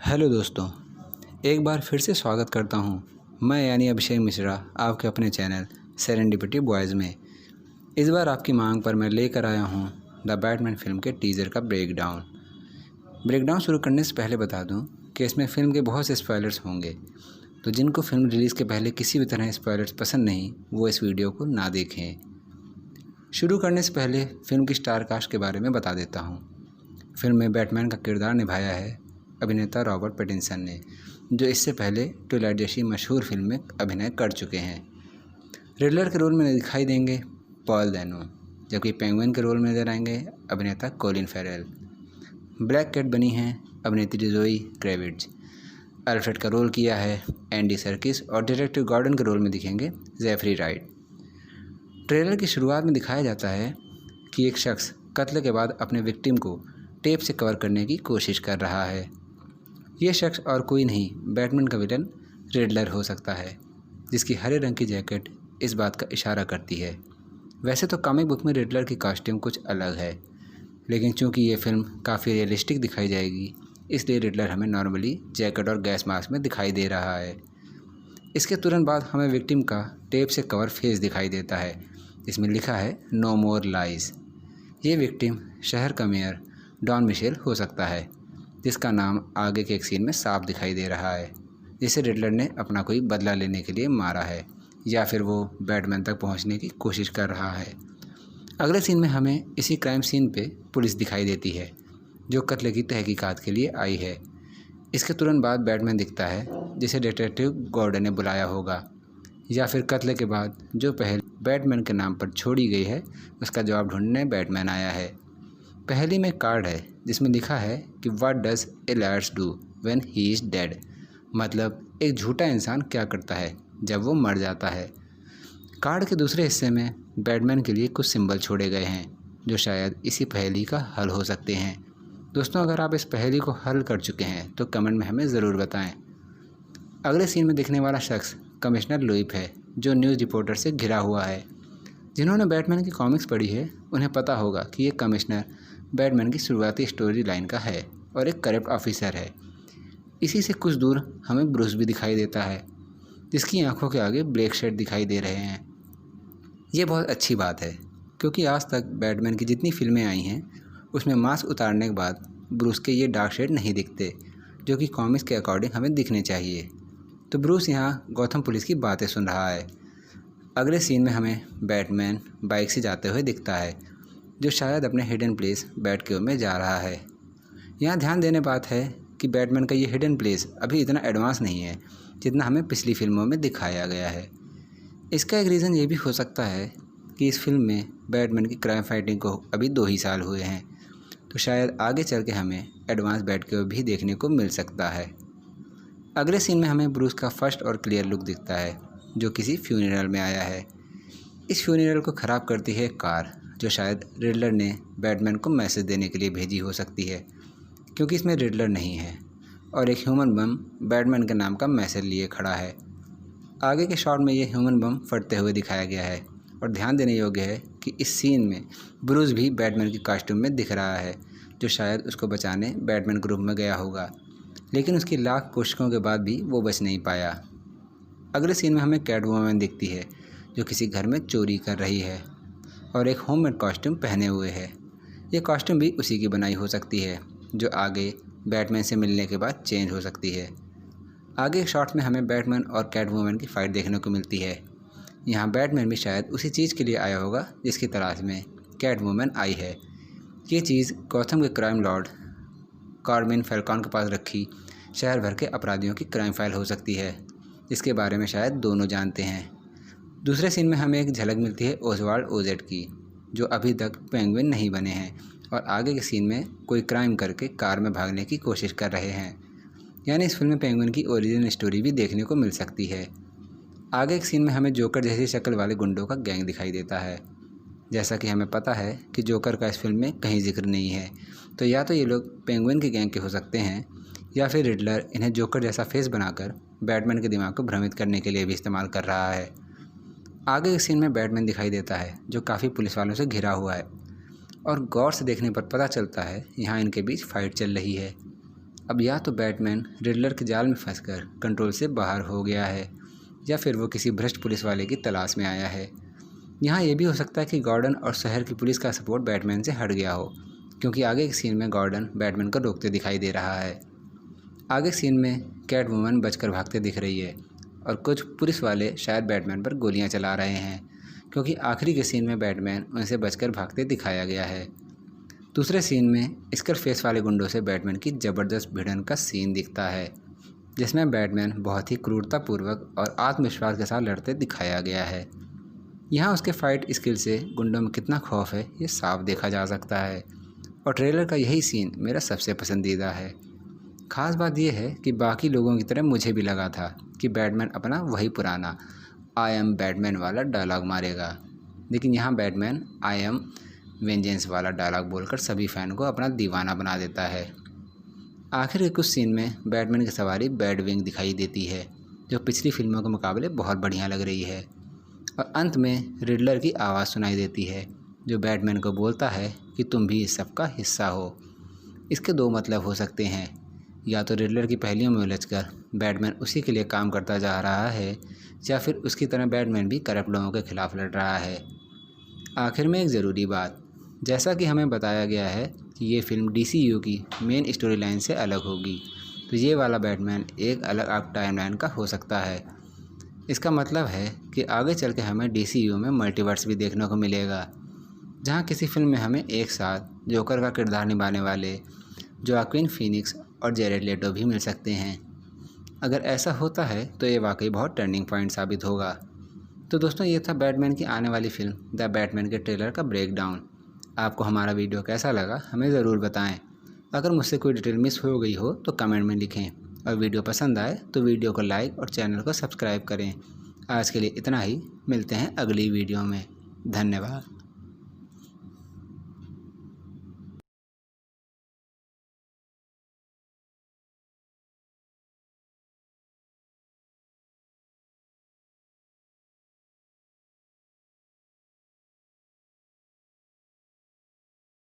Hello दोस्तों, एक बार फिर से स्वागत करता हूँ मैं यानी अभिषेक मिश्रा आपके अपने चैनल सेरेंडिपिटी बॉयज़ में। इस बार आपकी मांग पर मैं लेकर आया हूँ द बैटमैन फिल्म के टीज़र का ब्रेकडाउन शुरू करने से पहले बता दूँ कि इसमें फ़िल्म के बहुत से स्पॉयलर्स होंगे, तो जिनको फ़िल्म रिलीज़ के पहले किसी भी तरह स्पॉयलर्स पसंद नहीं वो इस वीडियो को ना देखें। शुरू करने से पहले फ़िल्म की स्टार कास्ट के बारे में बता देता हूँ। फिल्म में बैटमैन का किरदार निभाया है अभिनेता रॉबर्ट पैटिंसन ने, जो इससे पहले ट्विलाइट जैसी मशहूर फिल्म में अभिनय कर चुके हैं। रिडलर के रोल में दिखाई देंगे पॉल दैनो, जबकि पेंगुइन के रोल में नजर आएंगे अभिनेता कोलिन फेरेल। ब्लैक कैट बनी हैं अभिनेत्री जोई क्रेविट्ज। अल्फ्रेड का रोल किया है एंडी सर्किस और डिटेक्टिव गॉर्डन के रोल में दिखेंगे जेफरी राइट। ट्रेलर की शुरुआत में दिखाया जाता है कि एक शख्स कत्ल के बाद अपने विक्टिम को टेप से कवर करने की कोशिश कर रहा है। ये शख्स और कोई नहीं बैटमैन का विलन रिडलर हो सकता है, जिसकी हरे रंग की जैकेट इस बात का इशारा करती है। वैसे तो कॉमिक बुक में रिडलर की कॉस्ट्यूम कुछ अलग है, लेकिन चूंकि ये फिल्म काफ़ी रियलिस्टिक दिखाई जाएगी, इसलिए रिडलर हमें नॉर्मली जैकेट और गैस मास्क में दिखाई दे रहा है। इसके तुरंत बाद हमें विक्टिम का टेप से कवर फेस दिखाई देता है, जिसमें लिखा है नो मोर लाइज। ये विक्टिम शहर का मेयर डॉन मिशेल हो सकता है, जिसका नाम आगे के एक सीन में साफ दिखाई दे रहा है, जिसे रिडलर ने अपना कोई बदला लेने के लिए मारा है या फिर वो बैटमैन तक पहुंचने की कोशिश कर रहा है। अगले सीन में हमें इसी क्राइम सीन पे पुलिस दिखाई देती है, जो कत्ल की तहकीकात के लिए आई है। इसके तुरंत बाद बैटमैन दिखता है, जिसे डिटेक्टिव गॉर्डन ने बुलाया होगा, या फिर कत्ल के बाद जो पहल बैटमैन के नाम पर छोड़ी गई है उसका जवाब ढूंढने बैटमैन आया है। पहली में कार्ड है जिसमें लिखा है कि what does a lawyers do when he is dead, मतलब एक झूठा इंसान क्या करता है जब वो मर जाता है। कार्ड के दूसरे हिस्से में बैटमैन के लिए कुछ सिंबल छोड़े गए हैं, जो शायद इसी पहेली का हल हो सकते हैं। दोस्तों, अगर आप इस पहेली को हल कर चुके हैं तो कमेंट में हमें ज़रूर बताएं। अगले सीन में दिखने वाला शख्स कमिश्नर लुइप है, जो न्यूज़ रिपोर्टर से घिरा हुआ है। जिन्होंने बैटमैन की कॉमिक्स पढ़ी है उन्हें पता होगा कि ये कमिश्नर बैटमैन की शुरुआती स्टोरी लाइन का है और एक करप्ट ऑफिसर है। इसी से कुछ दूर हमें ब्रूस भी दिखाई देता है, जिसकी आंखों के आगे ब्लैक शेड दिखाई दे रहे हैं। ये बहुत अच्छी बात है, क्योंकि आज तक बैटमैन की जितनी फिल्में आई हैं उसमें मास्क उतारने के बाद ब्रूस के ये डार्क शेड नहीं दिखते, जो कि कॉमिक्स के अकॉर्डिंग हमें दिखने चाहिए। तो ब्रूस यहाँ गॉथम पुलिस की बातें सुन रहा है। अगले सीन में हमें बैटमैन बाइक से जाते हुए दिखता है, जो शायद अपने हिडन प्लेस बैटकेव में जा रहा है। यहाँ ध्यान देने बात है कि बैटमैन का ये हिडन प्लेस अभी इतना एडवांस नहीं है जितना हमें पिछली फिल्मों में दिखाया गया है। इसका एक रीज़न ये भी हो सकता है कि इस फिल्म में बैटमैन की क्राइम फाइटिंग को अभी 2 ही साल हुए हैं, तो शायद आगे चल के हमें एडवांस बैटकेव भी देखने को मिल सकता है। अगले सीन में हमें ब्रूस का फर्स्ट और क्लियर लुक दिखता है, जो किसी फ्यूनरल में आया है। इस फ्यूनरल को ख़राब करती है कार, जो शायद रिडलर ने बैटमैन को मैसेज देने के लिए भेजी हो सकती है, क्योंकि इसमें रिडलर नहीं है और एक ह्यूमन बम बैटमैन के नाम का मैसेज लिए खड़ा है। आगे के शॉट में ये ह्यूमन बम फटते हुए दिखाया गया है और ध्यान देने योग्य है कि इस सीन में ब्रूस भी बैटमैन की कॉस्ट्यूम में दिख रहा है, जो शायद उसको बचाने बैटमैन ग्रुप में गया होगा, लेकिन उसकी लाख कोशिशों के बाद भी वो बच नहीं पाया। अगले सीन में हमें कैटवुमन दिखती है, जो किसी घर में चोरी कर रही है और एक होममेड कॉस्ट्यूम पहने हुए है। ये कॉस्ट्यूम भी उसी की बनाई हो सकती है, जो आगे बैटमैन से मिलने के बाद चेंज हो सकती है। आगे के शॉट्स में हमें बैटमैन और कैटवुमन की फ़ाइट देखने को मिलती है। यहाँ बैटमैन भी शायद उसी चीज़ के लिए आया होगा जिसकी तलाश में कैटवुमन आई है। ये चीज़ गॉथम के क्राइम लॉर्ड कार्मिन फैल्कॉन के पास रखी शहर भर के अपराधियों की क्राइम फाइल हो सकती है, जिसके बारे में शायद दोनों जानते हैं। दूसरे सीन में हमें एक झलक मिलती है ओसवाल्ड ओजेड की, जो अभी तक पेंगुइन नहीं बने हैं और आगे के सीन में कोई क्राइम करके कार में भागने की कोशिश कर रहे हैं। यानी इस फिल्म में पेंगुइन की ओरिजिनल स्टोरी भी देखने को मिल सकती है। आगे के सीन में हमें जोकर जैसी शक्ल वाले गुंडों का गैंग दिखाई देता है। जैसा कि हमें पता है कि जोकर का इस फिल्म में कहीं जिक्र नहीं है, तो या तो ये लोग पेंगुइन के गैंग के हो सकते हैं या फिर रिडलर इन्हें जोकर जैसा फेस बनाकर बैटमैन के दिमाग को भ्रमित करने के लिए भी इस्तेमाल कर रहा है। आगे के सीन में बैटमैन दिखाई देता है, जो काफ़ी पुलिस वालों से घिरा हुआ है और गौर से देखने पर पता चलता है यहाँ इनके बीच फ़ाइट चल रही है। अब या तो बैटमैन रिडलर के जाल में फंसकर कंट्रोल से बाहर हो गया है या फिर वो किसी भ्रष्ट पुलिस वाले की तलाश में आया है। यहाँ ये भी हो सकता है कि गॉर्डन और शहर की पुलिस का सपोर्ट बैटमैन से हट गया हो, क्योंकि आगे के सीन में गॉर्डन बैटमैन को रोकते दिखाई दे रहा है। आगे सीन में कैट वुमन बचकर भागते दिख रही है और कुछ पुलिस वाले शायद बैटमैन पर गोलियां चला रहे हैं, क्योंकि आखिरी के सीन में बैटमैन उनसे बचकर भागते दिखाया गया है। दूसरे सीन में स्कर फेस वाले गुंडों से बैटमैन की ज़बरदस्त भिड़न का सीन दिखता है, जिसमें बैटमैन बहुत ही क्रूरतापूर्वक और आत्मविश्वास के साथ लड़ते दिखाया गया है। यहाँ उसके फाइट स्किल से गुंडों में कितना खौफ है ये साफ देखा जा सकता है और ट्रेलर का यही सीन मेरा सबसे पसंदीदा है। ख़ास बात यह है कि बाकी लोगों की तरह मुझे भी लगा था कि बैटमैन अपना वही पुराना आई एम बैटमैन वाला डायलॉग मारेगा, लेकिन यहाँ बैटमैन आई एम वेंजेंस वाला डायलॉग बोलकर सभी फ़ैन को अपना दीवाना बना देता है। आखिर के कुछ सीन में बैटमैन की सवारी बैटविंग दिखाई देती है, जो पिछली फिल्मों के मुकाबले बहुत बढ़िया लग रही है। और अंत में रिडलर की आवाज़ सुनाई देती है, जो बैटमैन को बोलता है कि तुम भी इस सब का हिस्सा हो। इसके दो मतलब हो सकते हैं, या तो रिडलर की पहेलियों में उलझकर बैटमैन उसी के लिए काम करता जा रहा है, या फिर उसकी तरह बैटमैन भी करप्ट लोगों के खिलाफ लड़ रहा है। आखिर में एक ज़रूरी बात, जैसा कि हमें बताया गया है कि ये फिल्म DCU की मेन स्टोरी लाइन से अलग होगी, तो ये वाला बैटमैन एक अलग टाइमलाइन का हो सकता है। इसका मतलब है कि आगे चल के हमें DCU में मल्टीवर्स भी देखने को मिलेगा, जहाँ किसी फिल्म में हमें एक साथ जोकर का किरदार निभाने वाले जोआक्विन फीनिक्स और जेरेड लेटो भी मिल सकते हैं। अगर ऐसा होता है तो ये वाकई बहुत टर्निंग पॉइंट साबित होगा। तो दोस्तों, ये था बैटमैन की आने वाली फिल्म द बैटमैन के ट्रेलर का ब्रेकडाउन। आपको हमारा वीडियो कैसा लगा हमें ज़रूर बताएं। अगर मुझसे कोई डिटेल मिस हो गई हो तो कमेंट में लिखें, और वीडियो पसंद आए तो वीडियो को लाइक और चैनल को सब्सक्राइब करें। आज के लिए इतना ही, मिलते हैं अगली वीडियो में। धन्यवाद।